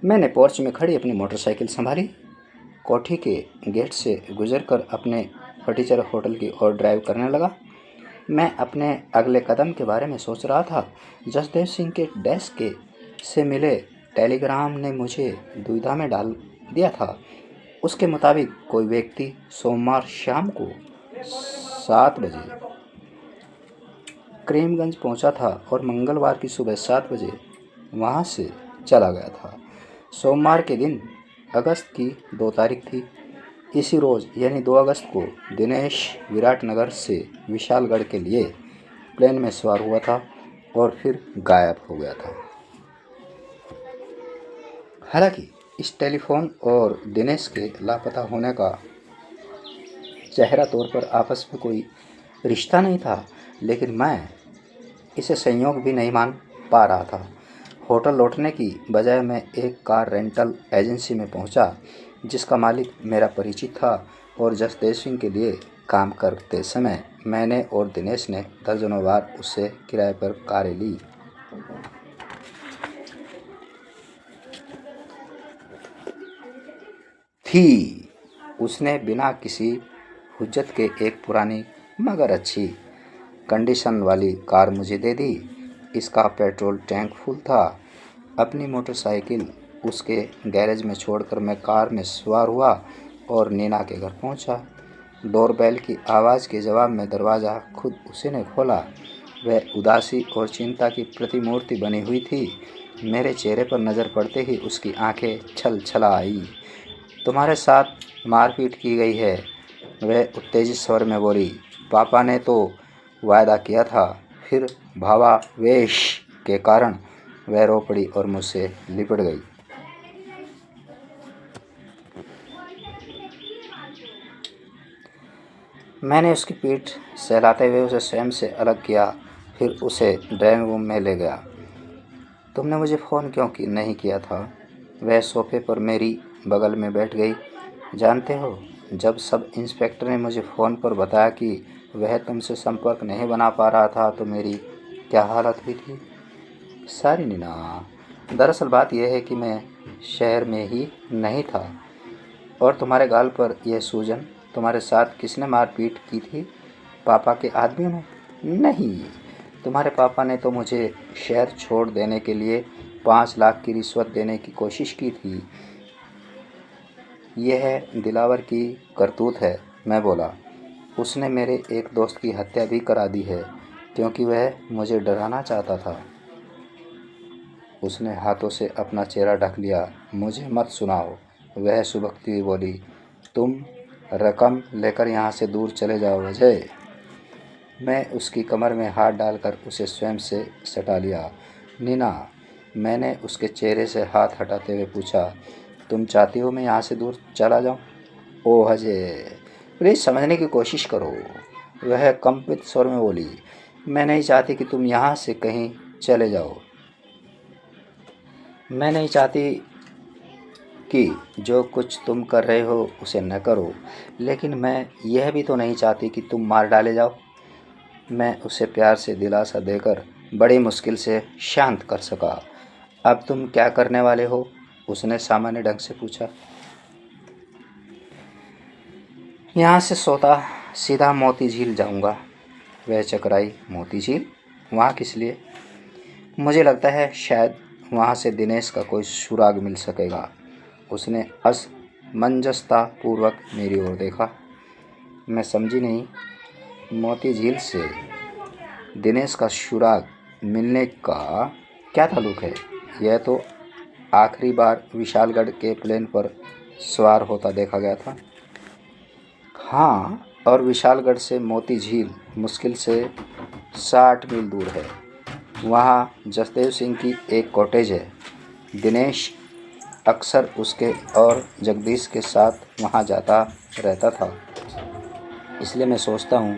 मैंने पोर्च में खड़ी अपनी मोटरसाइकिल संभाली, कोठी के गेट से गुजरकर अपने फर्नीचर होटल की ओर ड्राइव करने लगा। मैं अपने अगले कदम के बारे में सोच रहा था। जसदेव सिंह के डेस्क के से मिले टेलीग्राम ने मुझे दुविधा में डाल दिया था। उसके मुताबिक कोई व्यक्ति सोमवार शाम को 7 बजे करीमगंज पहुंचा था और मंगलवार की सुबह 7 बजे वहां से चला गया था। सोमवार के दिन अगस्त की 2 तारीख थी। इसी रोज़ यानी 2 अगस्त को दिनेश विराटनगर से विशालगढ़ के लिए प्लेन में सवार हुआ था और फिर गायब हो गया था। हालांकि इस टेलीफोन और दिनेश के लापता होने का चेहरा तौर पर आपस में कोई रिश्ता नहीं था, लेकिन मैं इसे संयोग भी नहीं मान पा रहा था। होटल लौटने की बजाय मैं एक कार रेंटल एजेंसी में पहुंचा, जिसका मालिक मेरा परिचित था और जसदेव सिंह के लिए काम करते समय मैंने और दिनेश ने दर्जनों बार उससे किराए पर कारें ली। उसने बिना किसी हुज्जत के एक पुरानी मगर अच्छी कंडीशन वाली कार मुझे दे दी। इसका पेट्रोल टैंक फुल था। अपनी मोटरसाइकिल उसके गैरेज में छोड़कर मैं कार में सवार हुआ और नीना के घर पहुंचा। डोरबेल की आवाज़ के जवाब में दरवाज़ा खुद उसी ने खोला। वह उदासी और चिंता की प्रतिमूर्ति बनी हुई थी। मेरे चेहरे पर नज़र पड़ते ही उसकी आंखें छल छला आई। तुम्हारे साथ मारपीट की गई है, वह उत्तेजित स्वर में बोली। पापा ने तो वायदा किया था। फिर भावावेश के कारण वह रो पड़ी और मुझसे लिपट गई। मैंने उसकी पीठ सहलाते हुए उसे स्वयं से अलग किया, फिर उसे ड्राइंग रूम में ले गया। तुमने मुझे फ़ोन क्यों नहीं किया था? वह सोफे पर मेरी बगल में बैठ गई। जानते हो, जब सब इंस्पेक्टर ने मुझे फ़ोन पर बताया कि वह तुमसे संपर्क नहीं बना पा रहा था तो मेरी क्या हालत हुई थी? सारी नीना, दरअसल बात यह है कि मैं शहर में ही नहीं था। और तुम्हारे गाल पर यह सूजन, तुम्हारे साथ किसने मारपीट की थी? पापा के आदमियों ने? नहीं, तुम्हारे पापा ने तो मुझे शहर छोड़ देने के लिए 5 लाख की रिश्वत देने की कोशिश की थी। यह दिलावर की करतूत है, मैं बोला। उसने मेरे एक दोस्त की हत्या भी करा दी है क्योंकि वह मुझे डराना चाहता था। उसने हाथों से अपना चेहरा ढक लिया। मुझे मत सुनाओ, वह सुबकती हुई बोली। तुम रकम लेकर यहाँ से दूर चले जाओ अजय। मैं उसकी कमर में हाथ डालकर उसे स्वयं से सटा लिया। नीना, मैंने उसके चेहरे से हाथ हटाते हुए पूछा, तुम चाहती हो मैं यहाँ से दूर चला जाऊँ? ओह अजय, प्लीज़ समझने की कोशिश करो, वह कंपित स्वर में बोली। मैं नहीं चाहती कि तुम यहाँ से कहीं चले जाओ। मैं नहीं चाहती कि जो कुछ तुम कर रहे हो उसे न करो, लेकिन मैं यह भी तो नहीं चाहती कि तुम मार डाले जाओ। मैं उसे प्यार से दिलासा देकर बड़ी मुश्किल से शांत कर सका। अब तुम क्या करने वाले हो? उसने सामान्य ढंग से पूछा। यहाँ से सोता सीधा मोती झील जाऊँगा। वह चकराई। मोती झील? वहाँ किस लिए? मुझे लगता है शायद वहाँ से दिनेश का कोई सुराग मिल सकेगा। उसने असमंजसता पूर्वक मेरी ओर देखा। मैं समझी नहीं। मोती झील से दिनेश का सुराग मिलने का क्या ताल्लुक है? यह तो आखिरी बार विशालगढ़ के प्लेन पर सवार होता देखा गया था। हाँ, और विशालगढ़ से मोती झील मुश्किल से 60 मील दूर है। वहाँ जसदेव सिंह की एक कॉटेज है। दिनेश अक्सर उसके और जगदीश के साथ वहाँ जाता रहता था, इसलिए मैं सोचता हूँ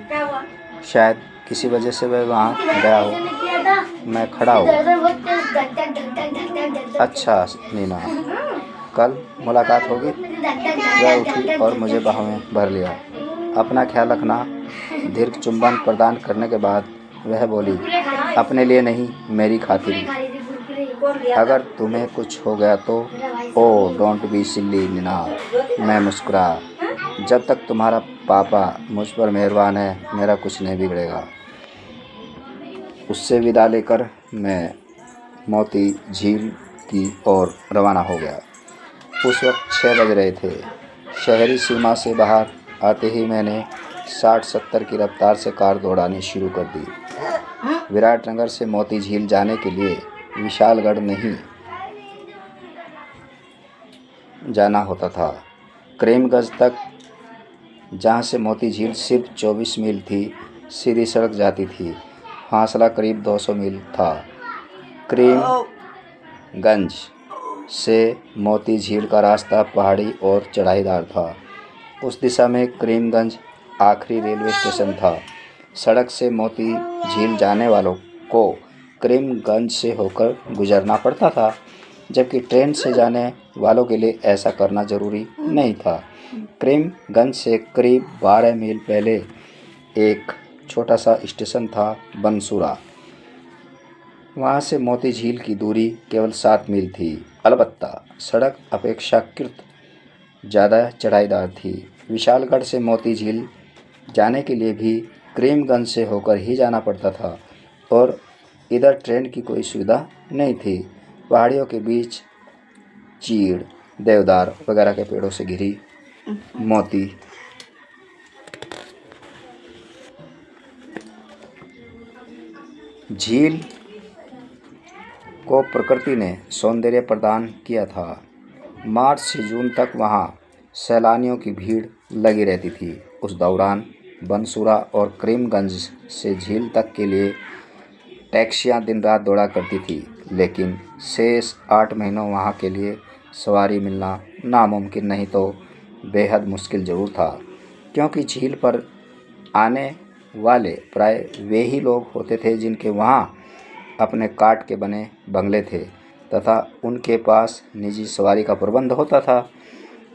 शायद किसी वजह से वह वहाँ गया हो। मैं खड़ा हूँ। अच्छा नीना, कल मुलाकात होगी? वह उठी और मुझे बाहों में भर लिया। अपना ख्याल रखना। दीर्घ चुंबन प्रदान करने के बाद वह बोली, अपने लिए नहीं, मेरी खातिर। अगर तुम्हें कुछ हो गया तो oh don't be silly Neena. मैं मुस्कुराया। जब तक तुम्हारा पापा मुझ पर मेहरबान है मेरा कुछ नहीं बिगड़ेगा। उससे विदा लेकर मैं मोती झील की ओर रवाना हो गया। उस वक्त 6 बज रहे थे। शहरी सीमा से बाहर आते ही मैंने 60-70 की रफ्तार से कार दौड़ानी शुरू कर दी। विराटनगर से मोती झील जाने के लिए विशालगढ़ नहीं जाना होता था, करीमगंज तक, जहाँ से मोती झील सिर्फ 24 मील थी। सीधी सड़क जाती थी। फासला करीब 200 मील था। करीमगंज से मोती झील का रास्ता पहाड़ी और चढ़ाईदार था। उस दिशा में करीमगंज आखिरी रेलवे स्टेशन था। सड़क से मोती झील जाने वालों को करीमगंज से होकर गुजरना पड़ता था, जबकि ट्रेन से जाने वालों के लिए ऐसा करना ज़रूरी नहीं था। करीमगंज से करीब 12 मील पहले एक छोटा सा स्टेशन था, बनसूरा। वहाँ से मोती झील की दूरी केवल 7 मील थी। अलबत्ता सड़क अपेक्षाकृत ज़्यादा चढ़ाईदार थी। विशालगढ़ से मोती झील जाने के लिए भी करीमगंज से होकर ही जाना पड़ता था और इधर ट्रेन की कोई सुविधा नहीं थी। पहाड़ियों के बीच चीड़, देवदार वगैरह के पेड़ों से घिरी मोती झील को प्रकृति ने सौंदर्य प्रदान किया था। मार्च से जून तक वहाँ सैलानियों की भीड़ लगी रहती थी। उस दौरान बनसूरा और करीमगंज से झील तक के लिए टैक्सियाँ दिन रात दौड़ा करती थी, लेकिन शेष 8 महीनों वहाँ के लिए सवारी मिलना नामुमकिन नहीं तो बेहद मुश्किल ज़रूर था, क्योंकि झील पर आने वाले प्राय वे ही लोग होते थे जिनके वहाँ अपने काठ के बने बंगले थे तथा उनके पास निजी सवारी का प्रबंध होता था।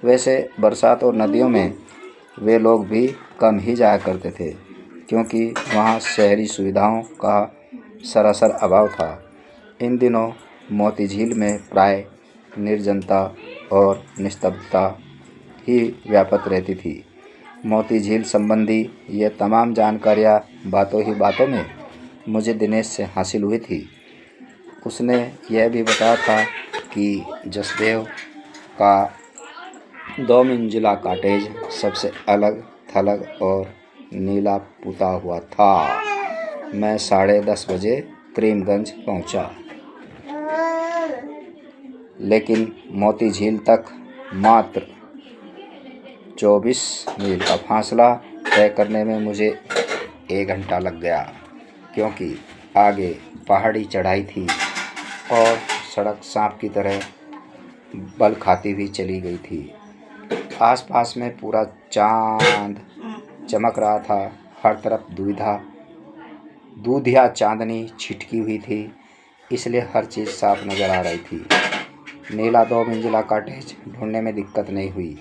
वैसे बरसात और नदियों में वे लोग भी कम ही जाया करते थे, क्योंकि वहाँ शहरी सुविधाओं का सरासर अभाव था। इन दिनों मोती झील में प्राय निर्जनता और निस्तब्धता ही व्याप्त रहती थी। मोती झील संबंधी ये तमाम जानकारियाँ बातों ही बातों में मुझे दिनेश से हासिल हुई थी। उसने यह भी बताया था कि जसदेव का 2 मंजिला कॉटेज सबसे अलग थलग और नीला पुता हुआ था। मैं 10:30 बजे करीमगंज पहुंचा, लेकिन मोती झील तक मात्र 24 मील का फासला तय करने में मुझे 1 घंटा लग गया, क्योंकि आगे पहाड़ी चढ़ाई थी और सड़क सांप की तरह बल खाती हुई चली गई थी। आसपास में पूरा चांद चमक रहा था। हर तरफ दूधिया चांदनी छिटकी हुई थी, इसलिए हर चीज़ साफ नज़र आ रही थी। नीला 2 मंजिला कॉटेज ढूंढने में दिक्कत नहीं हुई।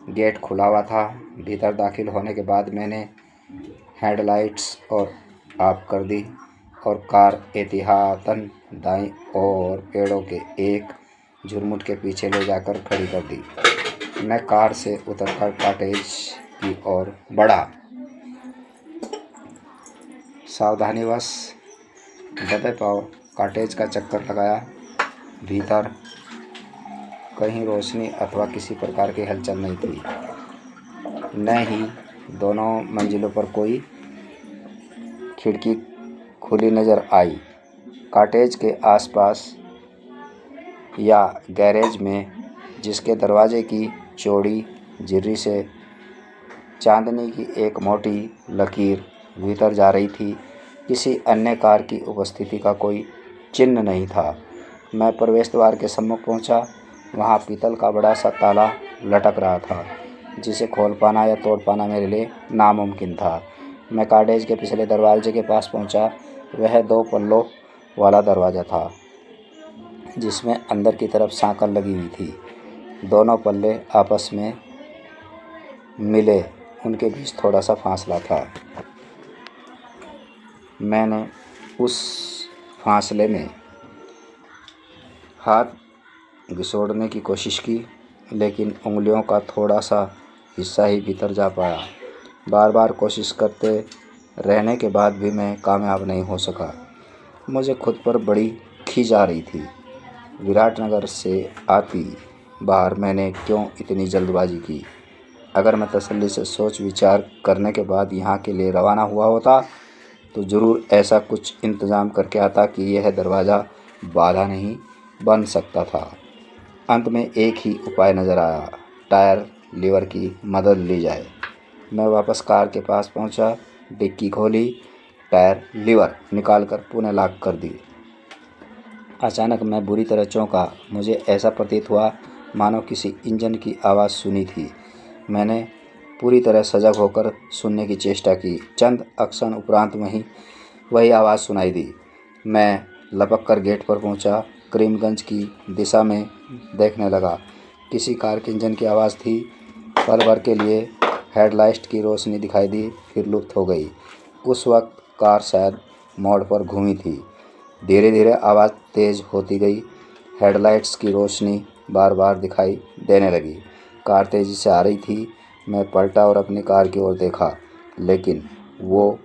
गेट खुला हुआ था। भीतर दाखिल होने के बाद मैंने हेडलाइट्स और ऑफ कर दी और कार एहतियातन दाईं ओर पेड़ों के एक झुरमुट के पीछे ले जाकर खड़ी कर दी। मैं कार से उतरकर कॉटेज की ओर बढ़ा। सावधानीवश दबे पांव कॉटेज का चक्कर लगाया। भीतर कहीं रोशनी अथवा किसी प्रकार की हलचल नहीं थी। न ही दोनों मंजिलों पर कोई खिड़की खुली नज़र आई। कॉटेज के आसपास या गैरेज में, जिसके दरवाजे की चौड़ी झिर्री से चांदनी की एक मोटी लकीर भीतर जा रही थी, किसी अन्य कार की उपस्थिति का कोई चिन्ह नहीं था। मैं प्रवेश द्वार के सम्मुख पहुंचा। वहां पीतल का बड़ा सा ताला लटक रहा था, जिसे खोल पाना या तोड़ पाना मेरे लिए नामुमकिन था। मैं कॉटेज के पिछले दरवाजे के पास पहुंचा। वह 2 पल्लों वाला दरवाज़ा था, जिसमें अंदर की तरफ सांकल लगी हुई थी। दोनों पल्ले आपस में मिले, उनके बीच थोड़ा सा फासला था। मैंने उस फासले में हाथ घिसोड़ने की कोशिश की, लेकिन उंगलियों का थोड़ा सा हिस्सा ही भीतर जा पाया। बार बार कोशिश करते रहने के बाद भी मैं कामयाब नहीं हो सका। मुझे खुद पर बड़ी खीज आ रही थी। विराटनगर से आती बाहर मैंने क्यों इतनी जल्दबाजी की? अगर मैं तसल्ली से सोच विचार करने के बाद यहाँ के लिए रवाना हुआ होता तो ज़रूर ऐसा कुछ इंतज़ाम करके आता कि यह दरवाज़ा बाधा नहीं बन सकता था। अंत में एक ही उपाय नज़र आया, टायर लीवर की मदद ली जाए। मैं वापस कार के पास पहुंचा, डिक्की खोली, टायर लीवर निकालकर पुनः लॉक कर दी। अचानक मैं बुरी तरह चौंका। मुझे ऐसा प्रतीत हुआ मानो किसी इंजन की आवाज़ सुनी थी। मैंने पूरी तरह सजग होकर सुनने की चेष्टा की। चंद क्षण उपरांत वही आवाज़ सुनाई दी। मैं लपक कर गेट पर पहुंचा, करीमगंज की दिशा में देखने लगा। किसी कार के इंजन की आवाज़ थी। पल भर के लिए हेडलाइट की रोशनी दिखाई दी, फिर लुप्त हो गई। उस वक्त कार शायद मोड़ पर घूमी थी। धीरे धीरे आवाज़ तेज़ होती गई। हेडलाइट्स की रोशनी बार बार दिखाई देने लगी। कार तेज़ी से आ रही थी। मैं पलटा और अपनी कार की ओर देखा, लेकिन वो